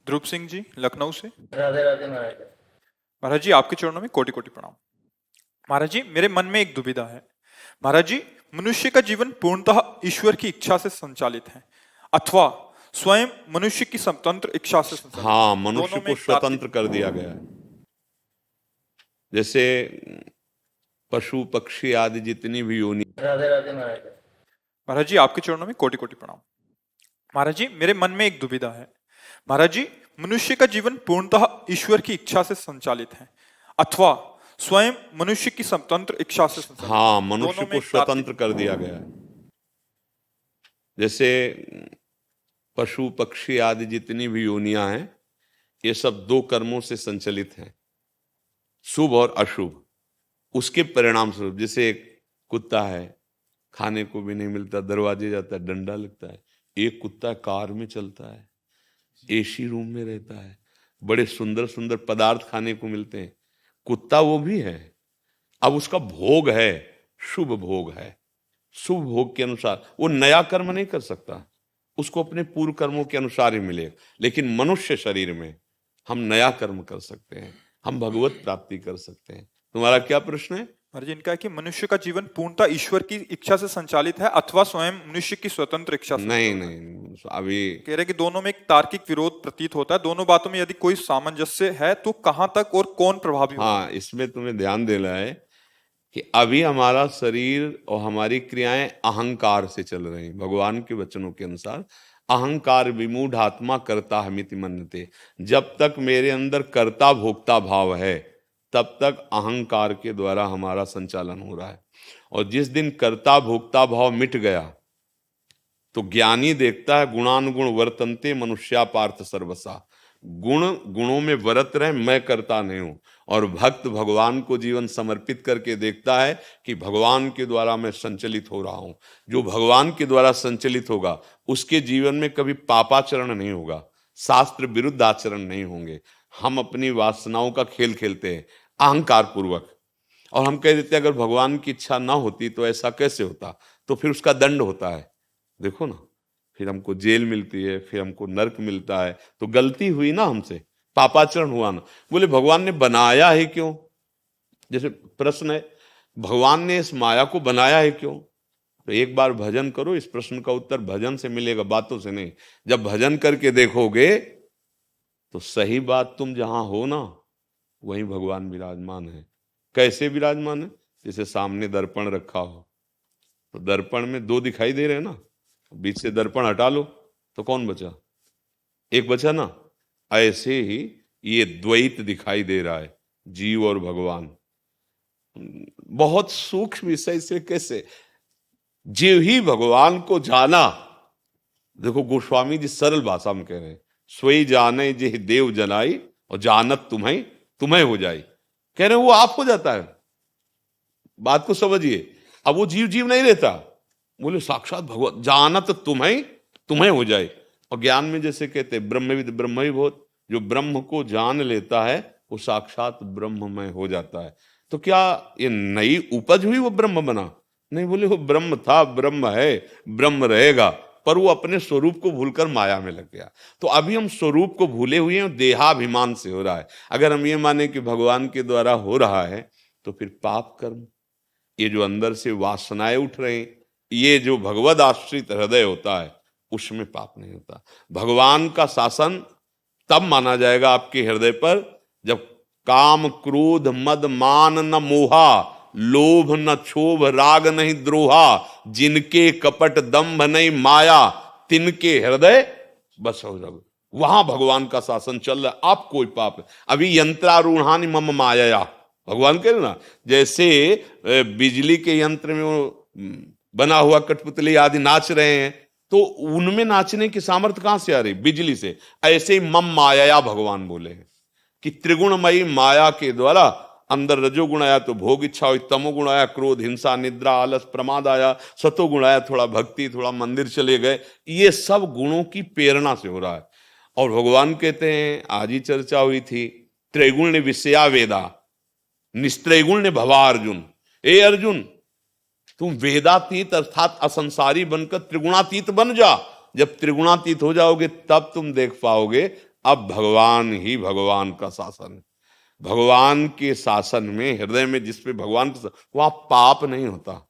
ध्रुव सिंह जी लखनऊ से। राधे राधे महाराज। महाराज जी आपके चरणों में कोटि कोटि प्रणाम। महाराज जी मेरे मन में एक दुविधा है। महाराज जी मनुष्य का जीवन पूर्णतः ईश्वर की इच्छा से संचालित है अथवा स्वयं मनुष्य की स्वतंत्र इच्छा से संचालित है। हाँ, मनुष्य दोनों में को एक तार्किक- स्वतंत्र कर दिया गया है। जैसे पशु पक्षी आदि जितनी भी योनि। राधे राधे महाराज। महाराज जी आपके चरणों में कोटि कोटि प्रणाम। महाराज जी मेरे मन में एक दुविधा है। महाराज जी मनुष्य का जीवन पूर्णतः ईश्वर की इच्छा से संचालित है अथवा स्वयं मनुष्य की स्वतंत्र इच्छा से संचालित है। हाँ, मनुष्य दोनों में को एक तार्किक- स्वतंत्र कर दिया गया है। जैसे पशु पक्षी आदि जितनी भी योनियां हैं, ये सब दो कर्मों से संचालित हैं, शुभ और अशुभ। उसके परिणाम स्वरूप जैसे एक कुत्ता है, खाने को भी नहीं मिलता, दरवाजे जाता है, डंडा लगता है। एक कुत्ता कार में चलता है, एसी रूम में रहता है, बड़े सुंदर सुंदर पदार्थ खाने को मिलते हैं। कुत्ता वो भी है। अब उसका भोग है, शुभ भोग है। शुभ भोग के अनुसार वो नया कर्म नहीं कर सकता, उसको अपने पूर्व कर्मों के अनुसार ही मिलेगा। लेकिन मनुष्य शरीर में हम नया कर्म कर सकते हैं, हम भगवत प्राप्ति कर सकते हैं। तुम्हारा क्या प्रश्न है? महाराज जी इनका है कि मनुष्य का जीवन पूर्णतः ईश्वर की इच्छा से संचालित है अथवा स्वयं मनुष्य की स्वतंत्र इच्छा से। नहीं, अभी कह रहे कि दोनों में एक तार्किक विरोध प्रतीत होता है। दोनों बातों में यदि कोई सामंजस्य है तो कहां तक और कौन प्रभावी होगा? हाँ, इसमें तुम्हें ध्यान देना है कि अभी हमारा शरीर और हमारी क्रियाएं अहंकार से चल रही हैं। भगवान के वचनों के अनुसार अहंकार विमूढ़ आत्मा कर्ता हमिति मन्यते। जब तक मेरे अंदर कर्ता भोक्ता भाव है तब तक अहंकार के द्वारा हमारा संचालन हो रहा है। और जिस दिन कर्ता भोक्ता भाव मिट गया तो ज्ञानी देखता है गुणानुगुण वर्तन्ते मनुष्या पार्थ सर्वसा। गुणों में वर्त रहे, मैं करता नहीं हूं। और भक्त भगवान को जीवन समर्पित करके देखता है कि भगवान के द्वारा मैं संचलित हो रहा हूं। जो भगवान के द्वारा संचलित होगा उसके जीवन में कभी पापाचरण नहीं होगा, शास्त्र विरुद्ध आचरण नहीं होंगे। हम अपनी वासनाओं का खेल खेलते हैं अहंकार पूर्वक, और हम कह देते हैं अगर भगवान की इच्छा ना होती तो ऐसा कैसे होता, तो फिर उसका दंड होता है। देखो ना, फिर हमको जेल मिलती है, फिर हमको नरक मिलता है। तो गलती हुई ना हमसे, पापाचरण हुआ ना। बोले भगवान ने बनाया है क्यों? जैसे प्रश्न है, भगवान ने इस माया को बनाया है क्यों? तो एक बार भजन करो, इस प्रश्न का उत्तर भजन से मिलेगा, बातों से नहीं। जब भजन करके देखोगे तो सही बात, तुम जहां हो ना वहीं भगवान विराजमान है। कैसे विराजमान है? जैसे सामने दर्पण रखा हो, तो दर्पण में दो दिखाई दे रहे हैं ना, बीच से दर्पण हटा लो तो कौन बचा? एक बचा ना। ऐसे ही ये द्वैत दिखाई दे रहा है, जीव और भगवान। बहुत सूक्ष्म विषय से कैसे जीव ही भगवान को जाना। देखो गोस्वामी जी सरल भाषा में कह रहे हैं, सोई जाने जे देव जनाई और जानत तुम्हें तुम्हें हो जाए। कह रहे हैं वो आप हो जाता है। बात को समझिए, अब वो जीव जीव नहीं रहता। बोले साक्षात भगवान जानत तुम्हें तुम्हें हो जाए। और ज्ञान में जैसे कहते हैं ब्रह्मविद ब्रह्मविभूत, जो ब्रह्म को जान लेता है वो साक्षात ब्रह्ममय हो जाता है। तो क्या ये नई उपज हुई, वो ब्रह्म बना? नहीं, बोले वो ब्रह्म था, ब्रह्म है, ब्रह्म रहेगा, पर वो अपने स्वरूप को भूलकर माया में लग गया। तो अभी हम स्वरूप को भूले हुए हैं, देहाभिमान से हो रहा है। अगर हम ये माने कि भगवान के द्वारा हो रहा है तो फिर पाप कर्म, ये जो अंदर से वासनाएं उठ रहे हैं, ये जो भगवद आश्रित हृदय होता है उसमें पाप नहीं होता। भगवान का शासन तब माना जाएगा आपके हृदय पर जब काम क्रोध मद मान न मोहा, लोभ न क्षोभ राग नहीं द्रोहा, जिनके कपट दंभ नहीं माया, तिनके हृदय बस हो जाओ। वहां भगवान का शासन चल रहा है। आप कोई पाप, अभी यंत्रारूढ़ानि मम माया, भगवान कह रहे ना, जैसे बिजली के यंत्र में वो बना हुआ कठपुतली आदि नाच रहे हैं, तो उनमें नाचने की सामर्थ्य कहां से आ रही? बिजली से। ऐसे ही मम माया भगवान बोले हैं कि त्रिगुणमयी माया के द्वारा अंदर रजोगुण आया तो भोग इच्छा हुई, तमोगुण आया क्रोध हिंसा निद्रा आलस प्रमाद आया, सतोगुण आया थोड़ा भक्ति, थोड़ा मंदिर चले गए। ये सब गुणों की प्रेरणा से हो रहा है। और भगवान कहते हैं, आज ही चर्चा हुई थी, त्रैगुण ने विषया वेदा निस्त्रैगुण ने भवा अर्जुन। ए अर्जुन, तुम वेदातीत अर्थात असंसारी बनकर त्रिगुणातीत बन जा। जब त्रिगुणातीत हो जाओगे तब तुम देख पाओगे अब भगवान ही भगवान का शासन है। भगवान के शासन में, हृदय में जिस पे भगवान का वहां पाप नहीं होता,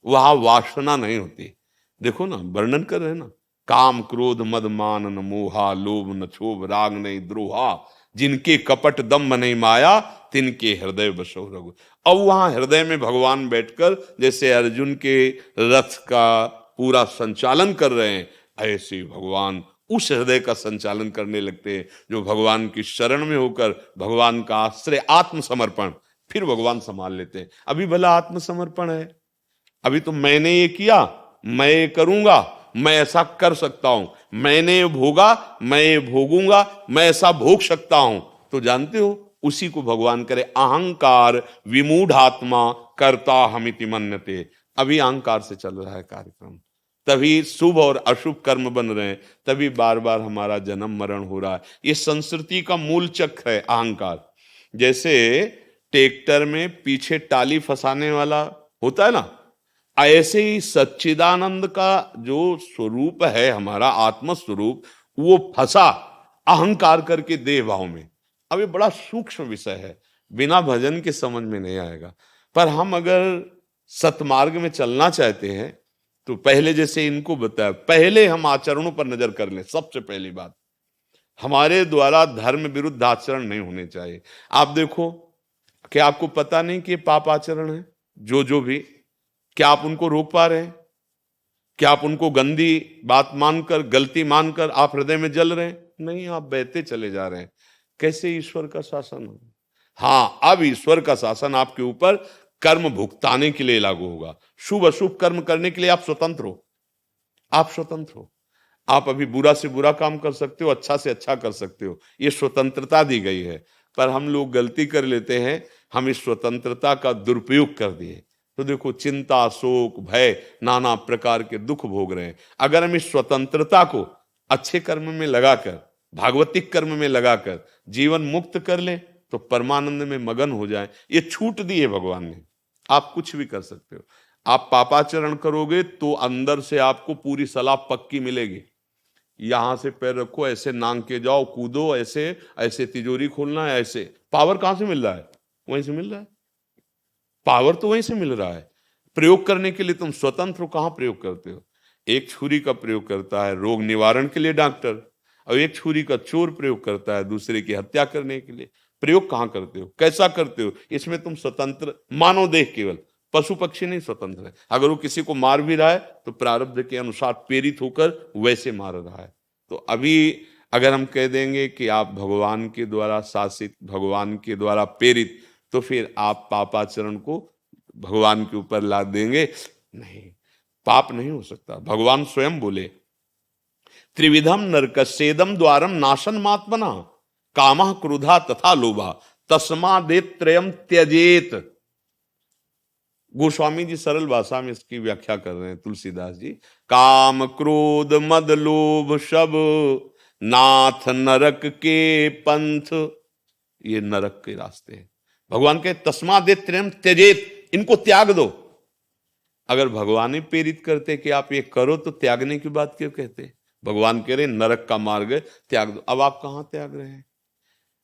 वहां वासना नहीं होती। देखो ना, वर्णन कर रहे हैं ना, काम क्रोध मद मान न मोहा, लोभ न क्षोभ राग नहीं द्रोहा, जिनके कपट दम्भ नहीं माया, तिनके हृदय बसो रघु। अब वहां हृदय में भगवान बैठकर जैसे अर्जुन के रथ का पूरा संचालन कर रहे हैं, ऐसे भगवान उस हृदय का संचालन करने लगते हैं जो भगवान की शरण में होकर भगवान का आश्रय आत्मसमर्पण, फिर भगवान संभाल लेते हैं। अभी भला आत्मसमर्पण है, अभी तो मैंने ये किया, मैं ये करूंगा, मैं ऐसा कर सकता हूं, मैंने ये भोगा, मैं ये भोगूंगा, मैं ऐसा भोग सकता हूं। तो जानते हो, उसी को भगवान करे अहंकार विमूढ़ात्मा कर्ता हमिति मन्यते। अभी अहंकार से चल रहा है कार्यक्रम, तभी शुभ और अशुभ कर्म बन रहे हैं, तभी बार बार हमारा जन्म मरण हो रहा है। ये संस्कृति का मूल चक्र है अहंकार। जैसे ट्रैक्टर में पीछे टाली फंसाने वाला होता है ना, ऐसे ही सच्चिदानंद का जो स्वरूप है, हमारा आत्म स्वरूप, वो फंसा अहंकार करके देह भाव में। अब ये बड़ा सूक्ष्म विषय है, बिना भजन के समझ में नहीं आएगा। पर हम अगर सतमार्ग में चलना चाहते हैं तो पहले जैसे इनको बताया, पहले हम आचरणों पर नजर कर लें। सबसे पहली बात, हमारे द्वारा धर्म विरुद्ध आचरण नहीं होने चाहिए। आप देखो, क्या आपको पता नहीं कि ये पाप आचरण है? जो भी, क्या आप उनको रोक पा रहे हैं? क्या आप उनको गंदी बात मानकर, गलती मानकर आप हृदय में जल रहे हैं? नहीं, आप बहते चले जा रहे हैं। कैसे ईश्वर का शासन हो? हाँ, अब ईश्वर का शासन आपके ऊपर कर्म भुगताने के लिए लागू होगा। शुभ अशुभ कर्म करने के लिए आप स्वतंत्र हो, आप स्वतंत्र हो। आप अभी बुरा से बुरा काम कर सकते हो, अच्छा से अच्छा कर सकते हो, ये स्वतंत्रता दी गई है। पर हम लोग गलती कर लेते हैं, हम इस स्वतंत्रता का दुरुपयोग कर दिए। तो देखो, चिंता शोक भय नाना प्रकार के दुख भोग रहे हैं। अगर हम इस स्वतंत्रता को अच्छे कर्म में लगाकर, भागवतिक कर्म में लगाकर जीवन मुक्त कर ले तो परमानंद में मगन हो जाए। ये छूट दी है भगवान ने, आप कुछ भी कर सकते हो। आप पापाचरण करोगे तो अंदर से आपको पूरी सलाह पक्की मिलेगी। यहां से पैर रखो, ऐसे नांग के जाओ, कूदो, ऐसे ऐसे तिजोरी खोलना है, ऐसे। पावर कहां से मिल रहा है? वहीं से मिल रहा है, पावर तो वहीं से मिल रहा है। प्रयोग करने के लिए तुम स्वतंत्र हो, कहां प्रयोग करते हो? एक छुरी का प्रयोग करता है रोग निवारण के लिए डॉक्टर, और एक छुरी का चोर प्रयोग करता है दूसरे की हत्या करने के लिए। प्रयोग कहां करते हो, कैसा करते हो, इसमें तुम स्वतंत्र। मानव देह केवल, पशु पक्षी नहीं स्वतंत्र है। अगर वो किसी को मार भी रहा है तो प्रारब्ध के अनुसार प्रेरित होकर वैसे मार रहा है। तो अभी अगर हम कह देंगे कि आप भगवान के द्वारा शासित, भगवान के द्वारा प्रेरित, तो फिर आप पापाचरण को भगवान के ऊपर लाद देंगे? नहीं, पाप नहीं हो सकता। भगवान स्वयं बोले, त्रिविधम नरकस्येदम द्वारम नाशन मात्मना, कामः क्रोधा तथा लोभा, तस्मादेत त्रयम त्यजेत। गोस्वामी जी सरल भाषा में इसकी व्याख्या कर रहे हैं, तुलसीदास जी। काम क्रोध मद लोभ सब, नाथ नरक के पंथ, ये नरक के रास्ते हैं। भगवान के तस्मादेत त्रयम त्यजेत, इनको त्याग दो। अगर भगवान ही प्रेरित करते कि आप ये करो तो त्यागने की बात क्यों कहते? भगवान कह रहे नरक का मार्ग है, त्याग दो। अब आप कहां त्याग रहे हैं?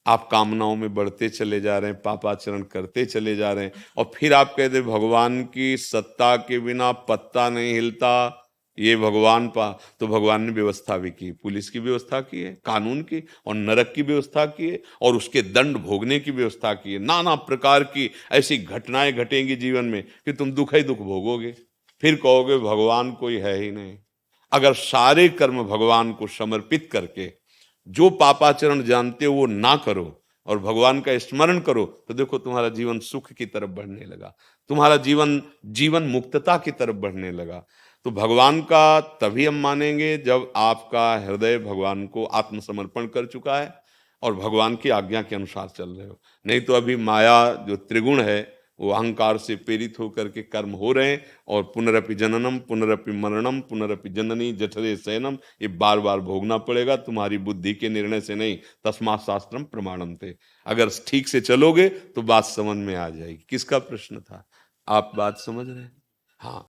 आप कामनाओं में बढ़ते चले जा रहे हैं, पापाचरण करते चले जा रहे हैं, और फिर आप कहते भगवान की सत्ता के बिना पत्ता नहीं हिलता, ये भगवान तो भगवान ने व्यवस्था भी की, पुलिस की व्यवस्था की है, कानून की, और नरक की व्यवस्था की है, और उसके दंड भोगने की व्यवस्था की है। नाना प्रकार की ऐसी घटनाएं घटेंगी जीवन में कि तुम दुख ही दुख भोगोगे। फिर कहोगे भगवान कोई है ही नहीं। अगर सारे कर्म भगवान को समर्पित करके जो पापाचरण जानते हो वो ना करो और भगवान का स्मरण करो, तो देखो तुम्हारा जीवन सुख की तरफ बढ़ने लगा, तुम्हारा जीवन मुक्तता की तरफ बढ़ने लगा। तो भगवान का तभी हम मानेंगे जब आपका हृदय भगवान को आत्मसमर्पण कर चुका है और भगवान की आज्ञा के अनुसार चल रहे हो। नहीं तो अभी माया जो त्रिगुण है वो अहंकार से प्रेरित होकर के कर्म हो रहे हैं, और पुनरपि जननम पुनरपि मरणम पुनरपि जननी जठरे शयनम, ये बार बार भोगना पड़ेगा, तुम्हारी बुद्धि के निर्णय से नहीं। तस्मात् शास्त्रम प्रमाणम थे। अगर ठीक से चलोगे तो बात समझ में आ जाएगी। किसका प्रश्न था? आप बात समझ रहे हैं? हाँ।